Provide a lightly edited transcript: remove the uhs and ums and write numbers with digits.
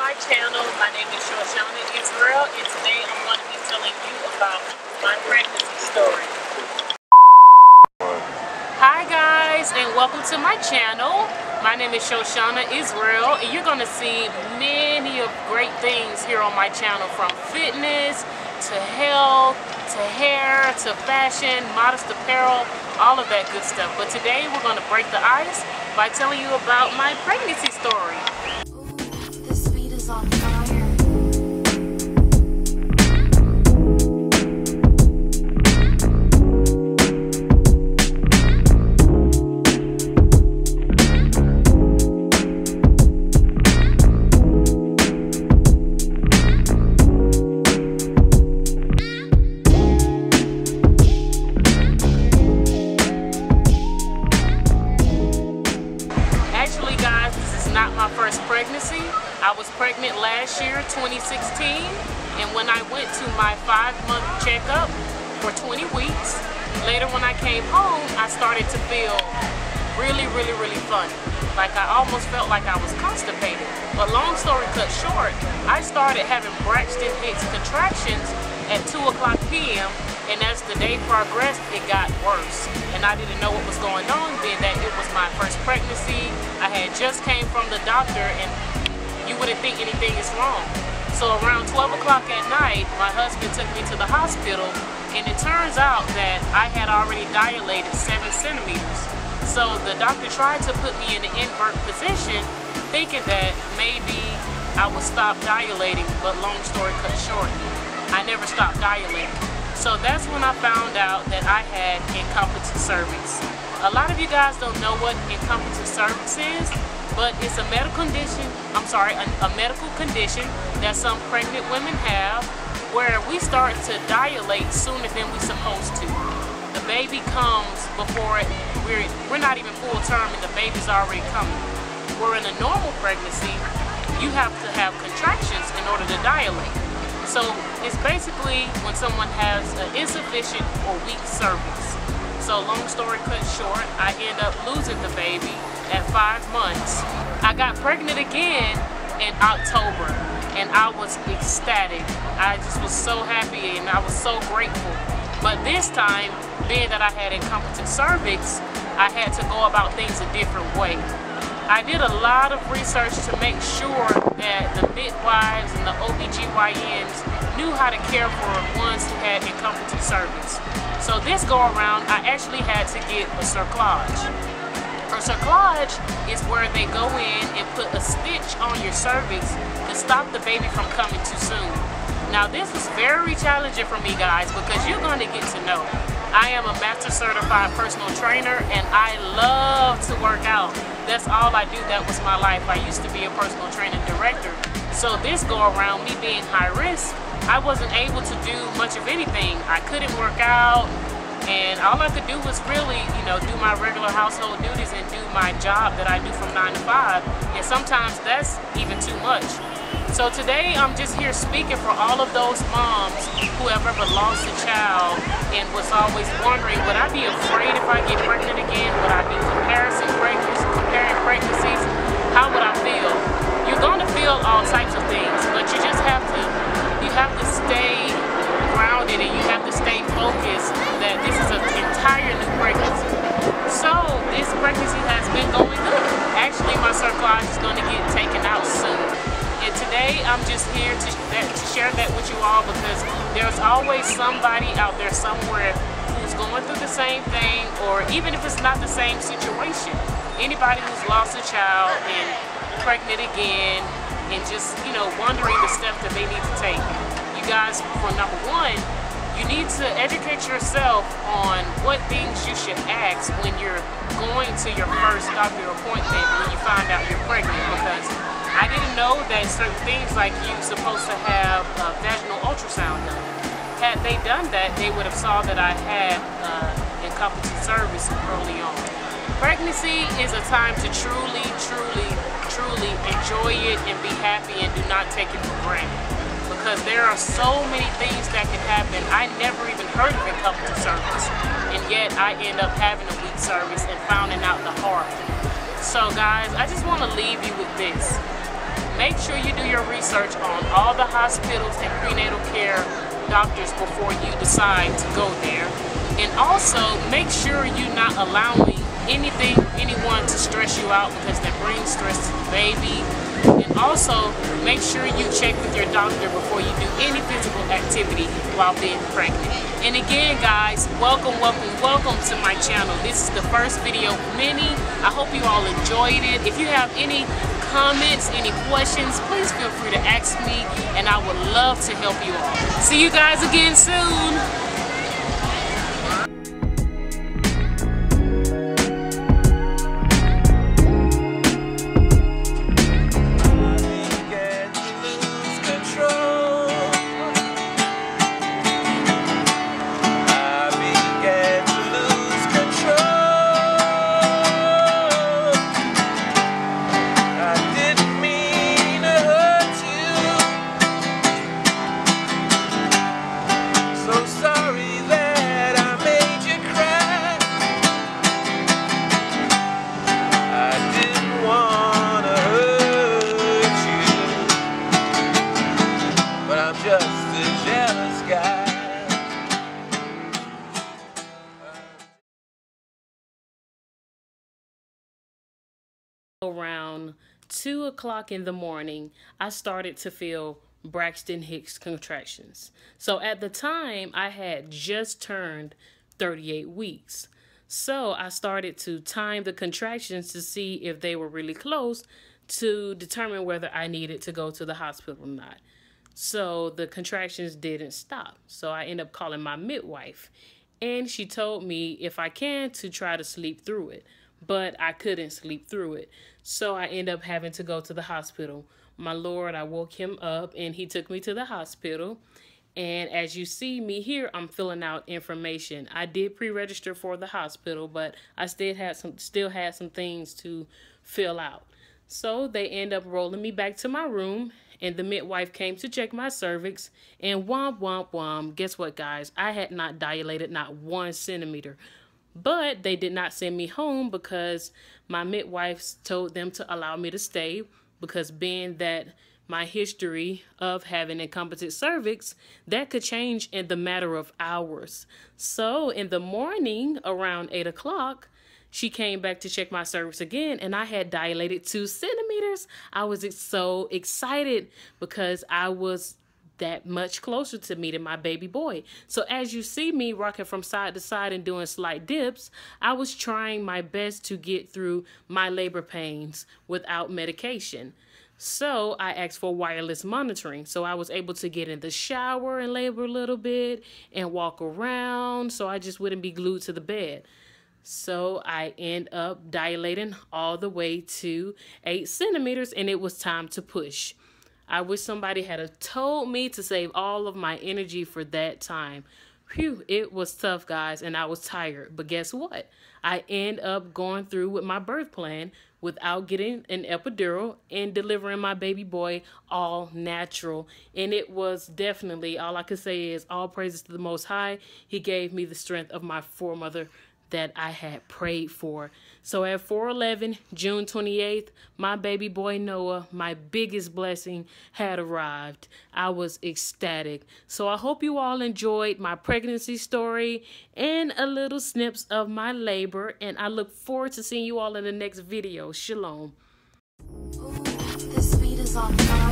my channel. My name is Shoshanna Israel, and today I'm going to be telling you about my pregnancy story. Hi guys, and welcome to my channel. My name is Shoshanna Israel, and you're going to see many of great things here on my channel, from fitness to health to hair to fashion, modest apparel, all of that good stuff. But today we're going to break the ice by telling you about my pregnancy story. This beat is on fire. Not my first pregnancy. I was pregnant last year, 2016, and when I went to my 5-month checkup for 20 weeks, later when I came home, I started to feel really funny. Like I almost felt like I was constipated. But long story cut short, I started having Braxton Hicks contractions at 2:00 p.m. and as the day progressed, it got worse. And I didn't know what was going on then, that it was my first pregnancy. I had just came from the doctor, and you wouldn't think anything is wrong. So around 12 o'clock at night, my husband took me to the hospital, and it turns out that I had already dilated 7 centimeters. So the doctor tried to put me in an invert position, thinking that maybe I would stop dilating, but long story cut short, I never stopped dilating. So that's when I found out that I had incompetent cervix. A lot of you guys don't know what incompetent cervix is, but it's a medical condition, a medical condition that some pregnant women have, where we start to dilate sooner than we're supposed to. The baby comes before we're not even full term and the baby's already coming. Where in a normal pregnancy, you have to have contractions in order to dilate. So it's basically when someone has an insufficient or weak cervix. So long story cut short, I end up losing the baby at 5 months. I got pregnant again in October, and I was ecstatic. I just was so happy and I was so grateful. But this time, being that I had incompetent cervix, I had to go about things a different way. I did a lot of research to make sure that the midwives and the OBGYNs knew how to care for ones who had incompetent cervix. So this go around, I actually had to get a cerclage. A cerclage is where they go in and put a stitch on your cervix to stop the baby from coming too soon. Now this was very challenging for me, guys, because you're going to get to know I am a master certified personal trainer, and I love to work out. That's all I do. That was my life. I used to be a personal training director. So this go around, me being high risk, I wasn't able to do much of anything. I couldn't work out, and all I could do was really, do my regular household duties and do my job that I do from 9 to 5. And sometimes that's even too much. So today I'm just here speaking for all of those moms who have ever lost a child and was always wondering, would I be afraid if I get pregnant again? Would I be comparing pregnancies? How would I feel? You're going to feel all types of things, but you just have to stay grounded, and you have to stay focused that this is an entire new pregnancy. So this pregnancy has been going good. Actually, my cerclage is going to get taken out soon. And today I'm just here to share that with you all, because there's always somebody out there somewhere who's going through the same thing, or even if it's not the same situation. Anybody who's lost a child and pregnant again and just, wondering the steps that they need to take. You guys, for number one, you need to educate yourself on what things you should ask when you're going to your first doctor appointment when you find out you're pregnant, because I didn't know that certain things like you're supposed to have a vaginal ultrasound done. Had they done that, they would have saw that I had incompetent cervix early on. Pregnancy is a time to truly enjoy it and be happy, and do not take it for granted. Because there are so many things that can happen. I never even heard of incompetent cervix, and yet I end up having a weak cervix and finding out the hard way. So guys, I just want to leave you with this. make sure you do your research on all the hospitals and prenatal care doctors before you decide to go there. And also make sure you're not allowing anyone to stress you out, because that brings stress to the baby. And also make sure you check with your doctor before you do any physical activity while being pregnant. And again, guys, welcome to my channel. This is the first video of many. I hope you all enjoyed it. If you have any comments, any questions, please feel free to ask me, and I would love to help you all. See you guys again soon. Around 2 o'clock in the morning, I started to feel Braxton Hicks contractions. So at the time, I had just turned 38 weeks. So I started to time the contractions to see if they were really close to determine whether I needed to go to the hospital or not. So the contractions didn't stop. So I ended up calling my midwife, and she told me if I can to try to sleep through it. But I couldn't sleep through it. So I ended up having to go to the hospital. My Lord, I woke him up and he took me to the hospital. And as you see me here, I'm filling out information. I did pre-register for the hospital, but I still had some things to fill out. So they end up rolling me back to my room, and the midwife came to check my cervix, and womp, womp, womp. Guess what, guys? I had not dilated not 1 centimeter. But they did not send me home because my midwife told them to allow me to stay, because being that my history of having incompetent cervix, that could change in the matter of hours. So in the morning around 8 o'clock, she came back to check my cervix again, and I had dilated 2 centimeters. I was so excited because I was that much closer to meeting my baby boy. So as you see me rocking from side to side and doing slight dips, I was trying my best to get through my labor pains without medication. So I asked for wireless monitoring. So I was able to get in the shower and labor a little bit and walk around, so I just wouldn't be glued to the bed. So I end up dilating all the way to 8 centimeters, and it was time to push. I wish somebody had told me to save all of my energy for that time. Phew, it was tough, guys, and I was tired. But guess what? I end up going through with my birth plan without getting an epidural and delivering my baby boy all natural. And it was definitely, all I could say is all praises to the Most High. He gave me the strength of my foremother that I had prayed for. So at 4/11, June 28th, my baby boy Noah, my biggest blessing, had arrived. I was ecstatic. So I hope you all enjoyed my pregnancy story and a little snips of my labor, and I look forward to seeing you all in the next video. Shalom. Ooh, this beat is on fire.